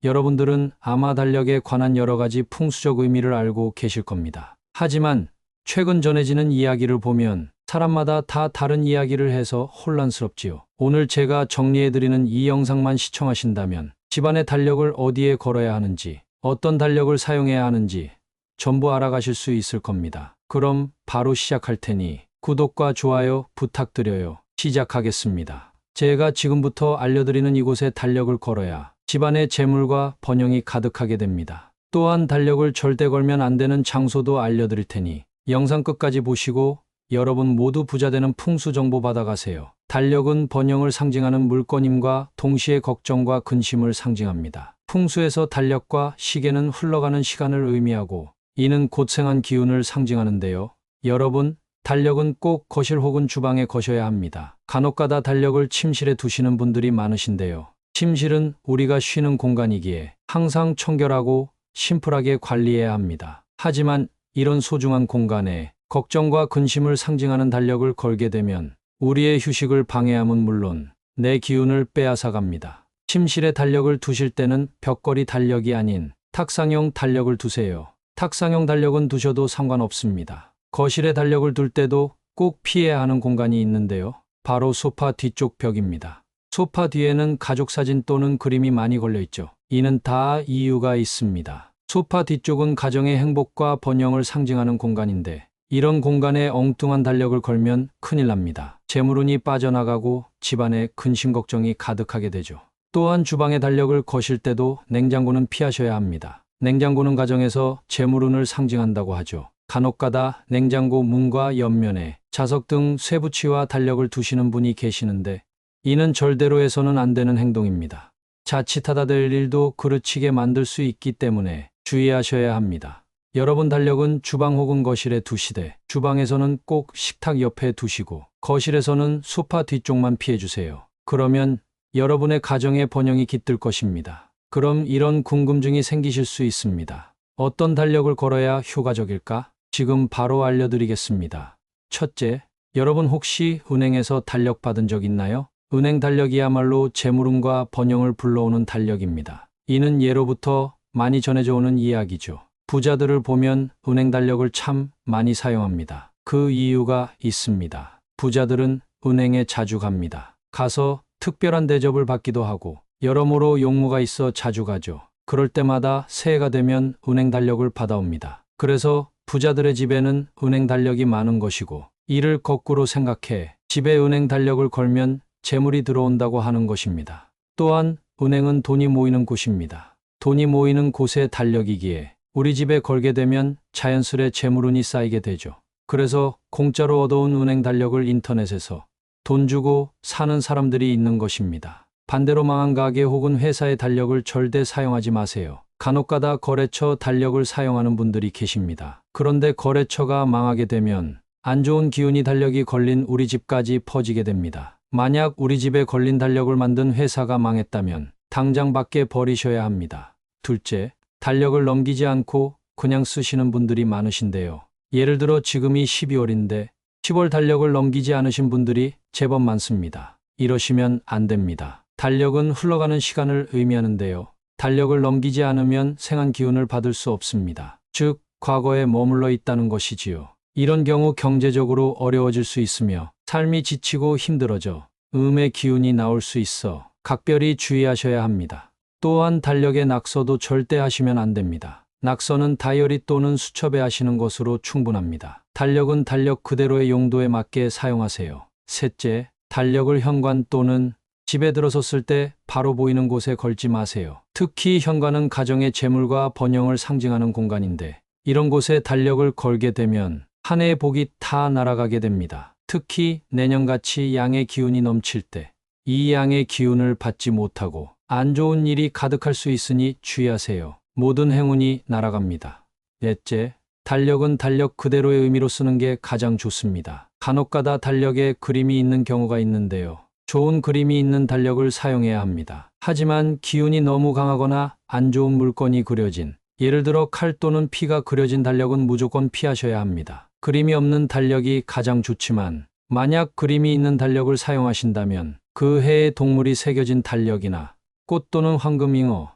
여러분들은 아마 달력에 관한 여러 가지 풍수적 의미를 알고 계실 겁니다. 하지만 최근 전해지는 이야기를 보면 사람마다 다 다른 이야기를 해서 혼란스럽지요. 오늘 제가 정리해드리는 이 영상만 시청하신다면 집안의 달력을 어디에 걸어야 하는지, 어떤 달력을 사용해야 하는지 전부 알아가실 수 있을 겁니다. 그럼 바로 시작할 테니 구독과 좋아요 부탁드려요. 시작하겠습니다. 제가 지금부터 알려드리는 이곳에 달력을 걸어야 집안의 재물과 번영이 가득하게 됩니다. 또한 달력을 절대 걸면 안 되는 장소도 알려드릴 테니 영상 끝까지 보시고 여러분 모두 부자 되는 풍수 정보 받아가세요. 달력은 번영을 상징하는 물건임과 동시에 걱정과 근심을 상징합니다. 풍수에서 달력과 시계는 흘러가는 시간을 의미하고 이는 고생한 기운을 상징하는데요. 여러분, 달력은 꼭 거실 혹은 주방에 거셔야 합니다. 간혹가다 달력을 침실에 두시는 분들이 많으신데요. 침실은 우리가 쉬는 공간이기에 항상 청결하고 심플하게 관리해야 합니다. 하지만 이런 소중한 공간에 걱정과 근심을 상징하는 달력을 걸게 되면 우리의 휴식을 방해함은 물론 내 기운을 빼앗아갑니다. 침실에 달력을 두실 때는 벽걸이 달력이 아닌 탁상용 달력을 두세요. 탁상용 달력은 두셔도 상관없습니다. 거실에 달력을 둘 때도 꼭 피해야 하는 공간이 있는데요. 바로 소파 뒤쪽 벽입니다. 소파 뒤에는 가족 사진 또는 그림이 많이 걸려 있죠. 이는 다 이유가 있습니다. 소파 뒤쪽은 가정의 행복과 번영을 상징하는 공간인데 이런 공간에 엉뚱한 달력을 걸면 큰일 납니다. 재물운이 빠져나가고 집안에 근심 걱정이 가득하게 되죠. 또한 주방에 달력을 거실 때도 냉장고는 피하셔야 합니다. 냉장고는 가정에서 재물운을 상징한다고 하죠. 간혹가다 냉장고 문과 옆면에 자석 등 쇠붙이와 달력을 두시는 분이 계시는데 이는 절대로 해서는 안 되는 행동입니다. 자칫하다 될 일도 그르치게 만들 수 있기 때문에 주의하셔야 합니다. 여러분 달력은 주방 혹은 거실에 두시되 주방에서는 꼭 식탁 옆에 두시고 거실에서는 소파 뒤쪽만 피해주세요. 그러면 여러분의 가정의 번영이 깃들 것입니다. 그럼 이런 궁금증이 생기실 수 있습니다. 어떤 달력을 걸어야 효과적일까? 지금 바로 알려드리겠습니다. 첫째, 여러분 혹시 은행에서 달력 받은 적 있나요? 은행 달력이야말로 재물운과 번영을 불러오는 달력입니다. 이는 예로부터 많이 전해져 오는 이야기죠. 부자들을 보면 은행 달력을 참 많이 사용합니다. 그 이유가 있습니다. 부자들은 은행에 자주 갑니다. 가서 특별한 대접을 받기도 하고 여러모로 용무가 있어 자주 가죠. 그럴 때마다 새해가 되면 은행 달력을 받아옵니다. 그래서 부자들의 집에는 은행 달력이 많은 것이고 이를 거꾸로 생각해 집에 은행 달력을 걸면 재물이 들어온다고 하는 것입니다. 또한 은행은 돈이 모이는 곳입니다. 돈이 모이는 곳에 달력이기에 우리 집에 걸게 되면 자연스레 재물운이 쌓이게 되죠. 그래서 공짜로 얻어온 은행 달력을 인터넷에서 돈 주고 사는 사람들이 있는 것입니다. 반대로 망한 가게 혹은 회사의 달력을 절대 사용하지 마세요. 간혹가다 거래처 달력을 사용하는 분들이 계십니다. 그런데 거래처가 망하게 되면 안 좋은 기운이 달력이 걸린 우리 집까지 퍼지게 됩니다. 만약 우리 집에 걸린 달력을 만든 회사가 망했다면 당장 밖에 버리셔야 합니다. 둘째, 달력을 넘기지 않고 그냥 쓰시는 분들이 많으신데요. 예를 들어 지금이 12월인데 10월 달력을 넘기지 않으신 분들이 제법 많습니다. 이러시면 안 됩니다. 달력은 흘러가는 시간을 의미하는데요. 달력을 넘기지 않으면 생한 기운을 받을 수 없습니다. 즉, 과거에 머물러 있다는 것이지요. 이런 경우 경제적으로 어려워질 수 있으며 삶이 지치고 힘들어져 음의 기운이 나올 수 있어 각별히 주의하셔야 합니다. 또한 달력에 낙서도 절대 하시면 안 됩니다. 낙서는 다이어리 또는 수첩에 하시는 것으로 충분합니다. 달력은 달력 그대로의 용도에 맞게 사용하세요. 셋째, 달력을 현관 또는 집에 들어섰을 때 바로 보이는 곳에 걸지 마세요. 특히 현관은 가정의 재물과 번영을 상징하는 공간인데 이런 곳에 달력을 걸게 되면 한 해의 복이 다 날아가게 됩니다. 특히 내년같이 양의 기운이 넘칠 때 이 양의 기운을 받지 못하고 안 좋은 일이 가득할 수 있으니 주의하세요. 모든 행운이 날아갑니다. 넷째, 달력은 달력 그대로의 의미로 쓰는 게 가장 좋습니다. 간혹가다 달력에 그림이 있는 경우가 있는데요. 좋은 그림이 있는 달력을 사용해야 합니다. 하지만 기운이 너무 강하거나 안 좋은 물건이 그려진, 예를 들어 칼 또는 피가 그려진 달력은 무조건 피하셔야 합니다. 그림이 없는 달력이 가장 좋지만 만약 그림이 있는 달력을 사용하신다면 그 해의 동물이 새겨진 달력이나 꽃 또는 황금잉어,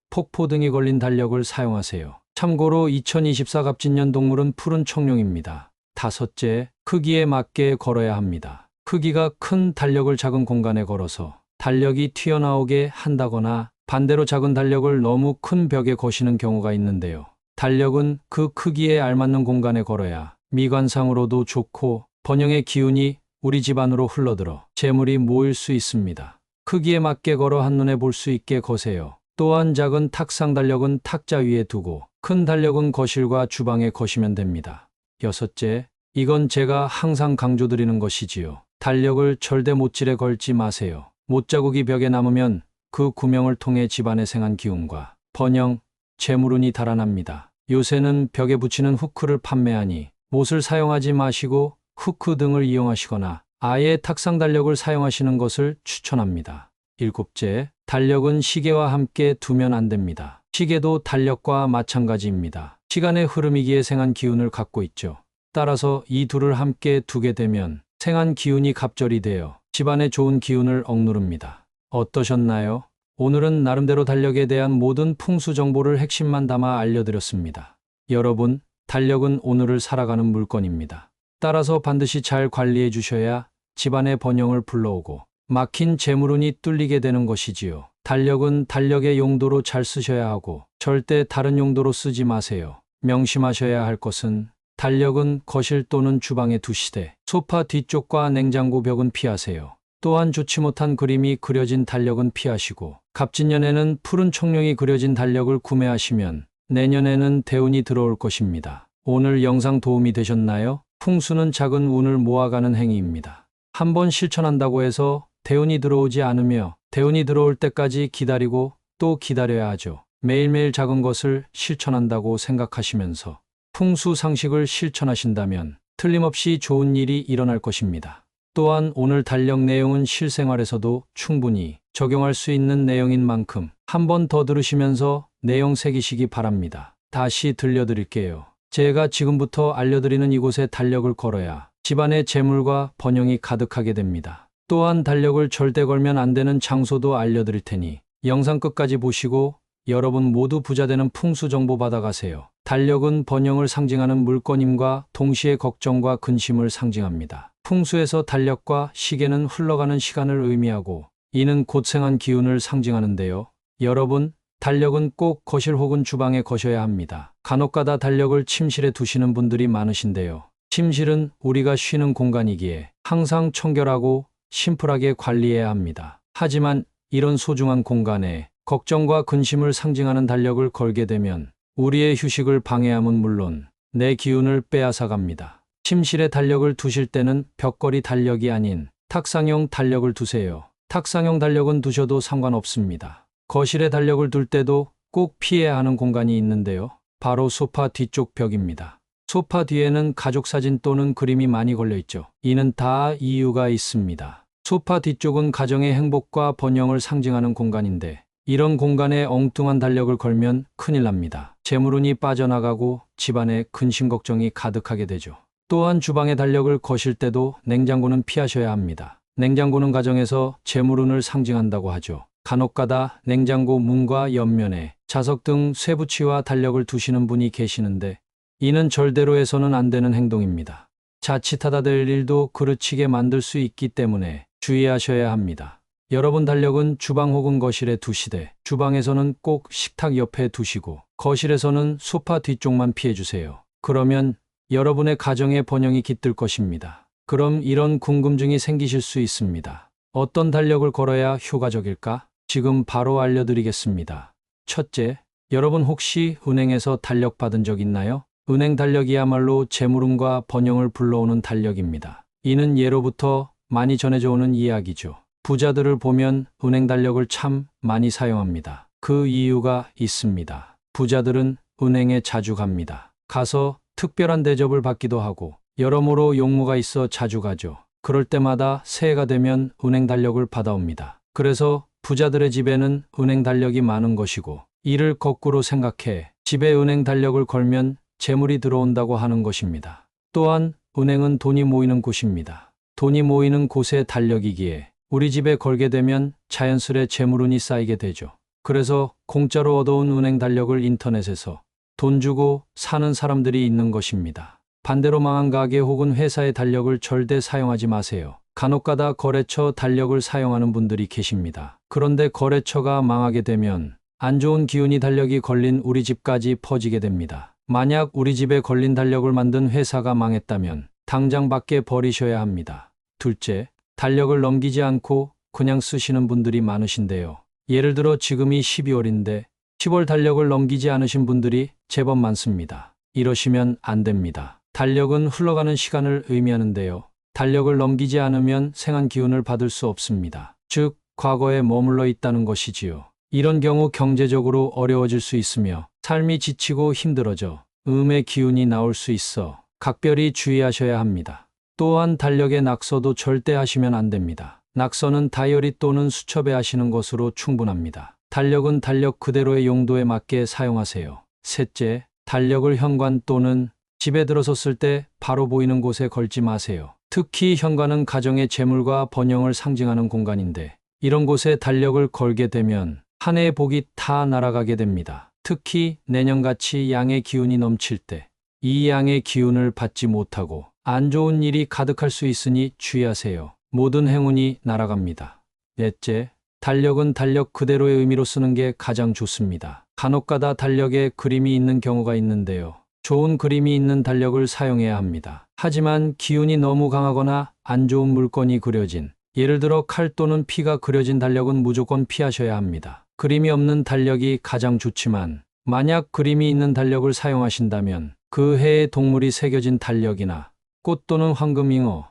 폭포 등이 걸린 달력을 사용하세요. 참고로 2024 갑진년 동물은 푸른 청룡입니다. 다섯째, 크기에 맞게 걸어야 합니다. 크기가 큰 달력을 작은 공간에 걸어서 달력이 튀어나오게 한다거나 반대로 작은 달력을 너무 큰 벽에 거시는 경우가 있는데요. 달력은 그 크기에 알맞는 공간에 걸어야 미관상으로도 좋고 번영의 기운이 우리 집 안으로 흘러들어 재물이 모일 수 있습니다. 크기에 맞게 걸어 한눈에 볼 수 있게 거세요. 또한 작은 탁상 달력은 탁자 위에 두고 큰 달력은 거실과 주방에 거시면 됩니다. 여섯째, 이건 제가 항상 강조드리는 것이지요. 달력을 절대 못질에 걸지 마세요. 못자국이 벽에 남으면 그 구멍을 통해 집안의 생한 기운과 번영, 재물운이 달아납니다. 요새는 벽에 붙이는 후크를 판매하니 못을 사용하지 마시고 후크 등을 이용하시거나 아예 탁상 달력을 사용하시는 것을 추천합니다. 일곱째, 달력은 시계와 함께 두면 안 됩니다. 시계도 달력과 마찬가지입니다. 시간의 흐름이기에 생한 기운을 갖고 있죠. 따라서 이 둘을 함께 두게 되면 생한 기운이 갑절이 되어 집안에 좋은 기운을 억누릅니다. 어떠셨나요? 오늘은 나름대로 달력에 대한 모든 풍수 정보를 핵심만 담아 알려드렸습니다. 여러분, 달력은 오늘을 살아가는 물건입니다. 따라서 반드시 잘 관리해 주셔야 집안의 번영을 불러오고 막힌 재물운이 뚫리게 되는 것이지요. 달력은 달력의 용도로 잘 쓰셔야 하고 절대 다른 용도로 쓰지 마세요. 명심하셔야 할 것은 달력은 거실 또는 주방에 두시되 소파 뒤쪽과 냉장고 벽은 피하세요. 또한 좋지 못한 그림이 그려진 달력은 피하시고 갑진년에는 푸른 청룡이 그려진 달력을 구매하시면 내년에는 대운이 들어올 것입니다. 오늘 영상 도움이 되셨나요? 풍수는 작은 운을 모아가는 행위입니다. 한번 실천한다고 해서 대운이 들어오지 않으며 대운이 들어올 때까지 기다리고 또 기다려야 하죠. 매일매일 작은 것을 실천한다고 생각하시면서 풍수 상식을 실천하신다면 틀림없이 좋은 일이 일어날 것입니다. 또한 오늘 달력 내용은 실생활에서도 충분히 적용할 수 있는 내용인 만큼 한 번 더 들으시면서 내용 새기시기 바랍니다. 다시 들려드릴게요. 제가 지금부터 알려드리는 이곳에 달력을 걸어야 집안에 재물과 번영이 가득하게 됩니다. 또한 달력을 절대 걸면 안 되는 장소도 알려드릴 테니 영상 끝까지 보시고 여러분 모두 부자되는 풍수 정보 받아가세요. 달력은 번영을 상징하는 물건임과 동시에 걱정과 근심을 상징합니다. 풍수에서 달력과 시계는 흘러가는 시간을 의미하고 이는 곧생한 기운을 상징하는데요. 여러분, 달력은 꼭 거실 혹은 주방에 거셔야 합니다. 간혹가다 달력을 침실에 두시는 분들이 많으신데요. 침실은 우리가 쉬는 공간이기에 항상 청결하고 심플하게 관리해야 합니다. 하지만 이런 소중한 공간에 걱정과 근심을 상징하는 달력을 걸게 되면 우리의 휴식을 방해함은 물론 내 기운을 빼앗아갑니다. 침실에 달력을 두실 때는 벽걸이 달력이 아닌 탁상용 달력을 두세요. 탁상용 달력은 두셔도 상관없습니다. 거실에 달력을 둘 때도 꼭 피해야 하는 공간이 있는데요. 바로 소파 뒤쪽 벽입니다. 소파 뒤에는 가족 사진 또는 그림이 많이 걸려 있죠. 이는 다 이유가 있습니다. 소파 뒤쪽은 가정의 행복과 번영을 상징하는 공간인데 이런 공간에 엉뚱한 달력을 걸면 큰일 납니다. 재물운이 빠져나가고 집안에 근심 걱정이 가득하게 되죠. 또한 주방에 달력을 거실 때도 냉장고는 피하셔야 합니다. 냉장고는 가정에서 재물운을 상징한다고 하죠. 간혹가다 냉장고 문과 옆면에 자석 등 쇠붙이와 달력을 두시는 분이 계시는데 이는 절대로 해서는 안 되는 행동입니다. 자칫하다 될 일도 그르치게 만들 수 있기 때문에 주의하셔야 합니다. 여러분 달력은 주방 혹은 거실에 두시되 주방에서는 꼭 식탁 옆에 두시고 거실에서는 소파 뒤쪽만 피해주세요. 그러면 여러분의 가정의 번영이 깃들 것입니다. 그럼 이런 궁금증이 생기실 수 있습니다. 어떤 달력을 걸어야 효과적일까? 지금 바로 알려드리겠습니다. 첫째, 여러분 혹시 은행에서 달력 받은 적 있나요? 은행 달력이야말로 재물운과 번영을 불러오는 달력입니다. 이는 예로부터 많이 전해져 오는 이야기죠. 부자들을 보면 은행 달력을 참 많이 사용합니다. 그 이유가 있습니다. 부자들은 은행에 자주 갑니다. 가서 특별한 대접을 받기도 하고 여러모로 용무가 있어 자주 가죠. 그럴 때마다 새해가 되면 은행 달력을 받아옵니다. 그래서 부자들의 집에는 은행 달력이 많은 것이고 이를 거꾸로 생각해 집에 은행 달력을 걸면 재물이 들어온다고 하는 것입니다. 또한 은행은 돈이 모이는 곳입니다. 돈이 모이는 곳에 달력이기에 우리 집에 걸게 되면 자연스레 재물운이 쌓이게 되죠. 그래서 공짜로 얻어온 은행 달력을 인터넷에서 돈 주고 사는 사람들이 있는 것입니다. 반대로 망한 가게 혹은 회사의 달력을 절대 사용하지 마세요. 간혹가다 거래처 달력을 사용하는 분들이 계십니다. 그런데 거래처가 망하게 되면 안 좋은 기운이 달력이 걸린 우리 집까지 퍼지게 됩니다. 만약 우리 집에 걸린 달력을 만든 회사가 망했다면 당장 밖에 버리셔야 합니다. 둘째, 달력을 넘기지 않고 그냥 쓰시는 분들이 많으신데요. 예를 들어 지금이 12월인데 10월 달력을 넘기지 않으신 분들이 제법 많습니다. 이러시면 안 됩니다. 달력은 흘러가는 시간을 의미하는데요. 달력을 넘기지 않으면 생한 기운을 받을 수 없습니다. 즉, 과거에 머물러 있다는 것이지요. 이런 경우 경제적으로 어려워질 수 있으며 삶이 지치고 힘들어져 음의 기운이 나올 수 있어 각별히 주의하셔야 합니다. 또한 달력의 낙서도 절대 하시면 안 됩니다. 낙서는 다이어리 또는 수첩에 하시는 것으로 충분합니다. 달력은 달력 그대로의 용도에 맞게 사용하세요. 셋째, 달력을 현관 또는 집에 들어섰을 때 바로 보이는 곳에 걸지 마세요. 특히 현관은 가정의 재물과 번영을 상징하는 공간인데 이런 곳에 달력을 걸게 되면 한 해의 복이 다 날아가게 됩니다. 특히 내년같이 양의 기운이 넘칠 때 이 양의 기운을 받지 못하고 안 좋은 일이 가득할 수 있으니 주의하세요. 모든 행운이 날아갑니다. 넷째, 달력은 달력 그대로의 의미로 쓰는 게 가장 좋습니다. 간혹가다 달력에 그림이 있는 경우가 있는데요. 좋은 그림이 있는 달력을 사용해야 합니다. 하지만 기운이 너무 강하거나 안 좋은 물건이 그려진, 예를 들어 칼 또는 피가 그려진 달력은 무조건 피하셔야 합니다. 그림이 없는 달력이 가장 좋지만 만약 그림이 있는 달력을 사용하신다면 그 해의 동물이 새겨진 달력이나 꽃 또는 황금잉어,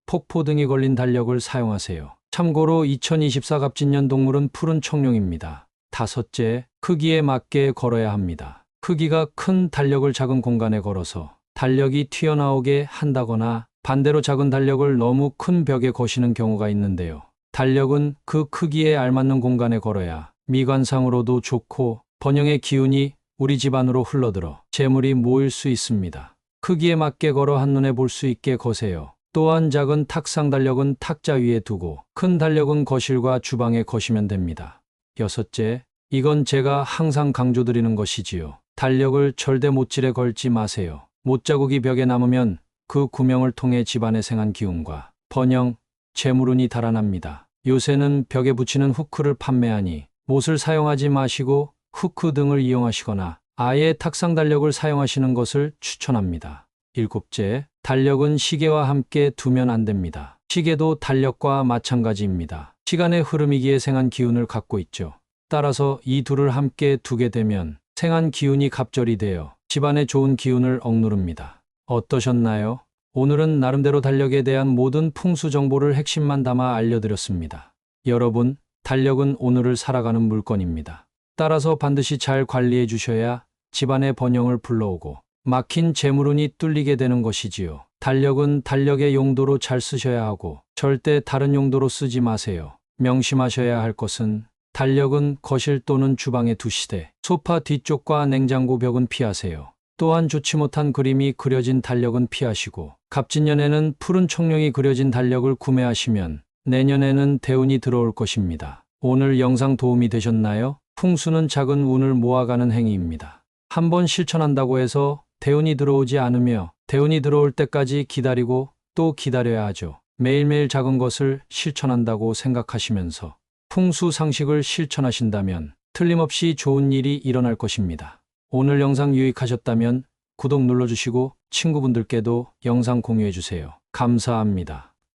폭포 등이 걸린 달력을 사용하세요. 참고로 2024 갑진년 동물은 푸른 청룡입니다. 다섯째, 크기에 맞게 걸어야 합니다. 크기가 큰 달력을 작은 공간에 걸어서 달력이 튀어나오게 한다거나 반대로 작은 달력을 너무 큰 벽에 거시는 경우가 있는데요. 달력은 그 크기에 알맞는 공간에 걸어야 미관상으로도 좋고 번영의 기운이 우리 집 안으로 흘러들어 재물이 모일 수 있습니다. 크기에 맞게 걸어 한눈에 볼 수 있게 거세요. 또한 작은 탁상 달력은 탁자 위에 두고 큰 달력은 거실과 주방에 거시면 됩니다. 여섯째, 이건 제가 항상 강조드리는 것이지요. 달력을 절대 못질에 걸지 마세요. 못자국이 벽에 남으면 그 구멍을 통해 집안의 생한 기운과 번영, 재물운이 달아납니다. 요새는 벽에 붙이는 후크를 판매하니 못을 사용하지 마시고 후크 등을 이용하시거나 아예 탁상 달력을 사용하시는 것을 추천합니다. 일곱째, 달력은 시계와 함께 두면 안 됩니다. 시계도 달력과 마찬가지입니다. 시간의 흐름이기에 생한 기운을 갖고 있죠. 따라서 이 둘을 함께 두게 되면 생한 기운이 갑절이 되어 집안의 좋은 기운을 억누릅니다. 어떠셨나요? 오늘은 나름대로 달력에 대한 모든 풍수 정보를 핵심만 담아 알려드렸습니다. 여러분, 달력은 오늘을 살아가는 물건입니다. 따라서 반드시 잘 관리해 주셔야 집안의 번영을 불러오고 막힌 재물운이 뚫리게 되는 것이지요. 달력은 달력의 용도로 잘 쓰셔야 하고 절대 다른 용도로 쓰지 마세요. 명심하셔야 할 것은 달력은 거실 또는 주방에 두시되 소파 뒤쪽과 냉장고 벽은 피하세요. 또한 좋지 못한 그림이 그려진 달력은 피하시고 갑진년에는 푸른 청룡이 그려진 달력을 구매하시면 내년에는 대운이 들어올 것입니다. 오늘 영상 도움이 되셨나요? 풍수는 작은 운을 모아가는 행위입니다. 한번 실천한다고 해서 대운이 들어오지 않으며 대운이 들어올 때까지 기다리고 또 기다려야 하죠. 매일매일 작은 것을 실천한다고 생각하시면서 풍수 상식을 실천하신다면 틀림없이 좋은 일이 일어날 것입니다. 오늘 영상 유익하셨다면 구독 눌러주시고 친구분들께도 영상 공유해주세요. 감사합니다.